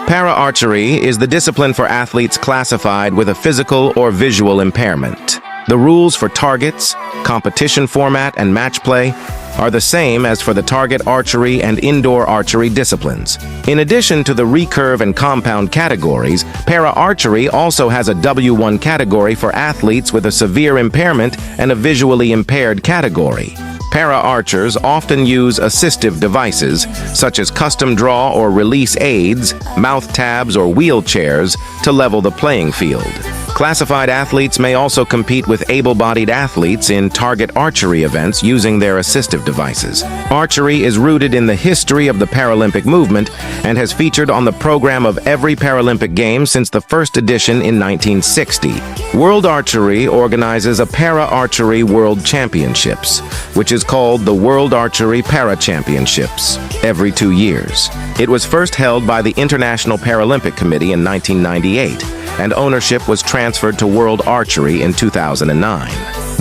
Para-archery is the discipline for athletes classified with a physical or visual impairment. The rules for targets, competition format, and match play are the same as for the target archery and indoor archery disciplines. In addition to the recurve and compound categories, para-archery also has a W1 category for athletes with a severe impairment and a visually impaired category. Para-archers often use assistive devices, such as custom draw or release aids, mouth tabs, or wheelchairs, to level the playing field. Classified athletes may also compete with able-bodied athletes in target archery events using their assistive devices. Archery is rooted in the history of the Paralympic movement and has featured on the program of every Paralympic Games since the first edition in 1960. World Archery organizes a Para-Archery World Championships, which is called the World Archery Para Championships, every 2 years. It was first held by the International Paralympic Committee in 1998, and ownership was transferred to World Archery in 2009.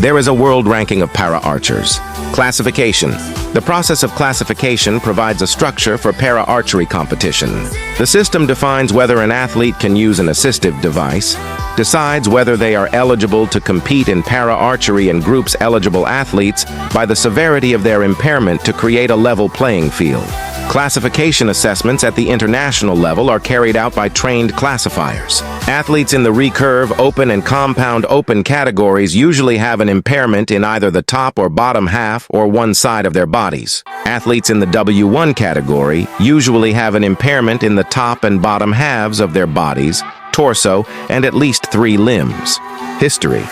There is a world ranking of para-archers. Classification. The process of classification provides a structure for para-archery competition. The system defines whether an athlete can use an assistive device, decides whether they are eligible to compete in para-archery, and groups eligible athletes by the severity of their impairment to create a level playing field. Classification assessments at the international level are carried out by trained classifiers. Athletes in the recurve, open, and compound open categories usually have an impairment in either the top or bottom half or one side of their bodies. Athletes in the W1 category usually have an impairment in the top and bottom halves of their bodies, torso, and at least 3 limbs. History.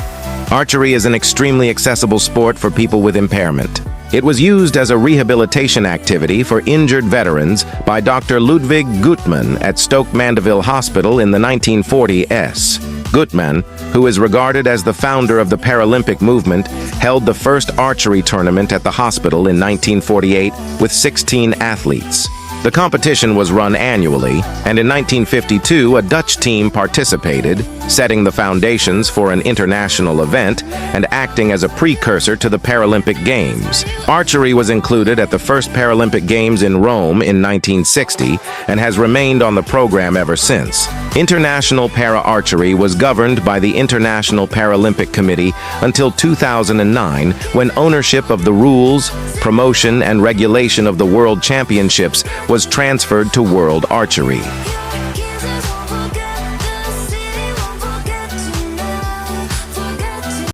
Archery is an extremely accessible sport for people with impairment. It was used as a rehabilitation activity for injured veterans by Dr. Ludwig Guttmann at Stoke Mandeville Hospital in the 1940s. Guttmann, who is regarded as the founder of the Paralympic movement, held the first archery tournament at the hospital in 1948 with 16 athletes. The competition was run annually, and in 1952 a Dutch team participated, setting the foundations for an international event and acting as a precursor to the Paralympic Games. Archery was included at the first Paralympic Games in Rome in 1960 and has remained on the program ever since. International para-archery was governed by the International Paralympic Committee until 2009, when ownership of the rules, promotion, and regulation of the World Championships was transferred to World Archery.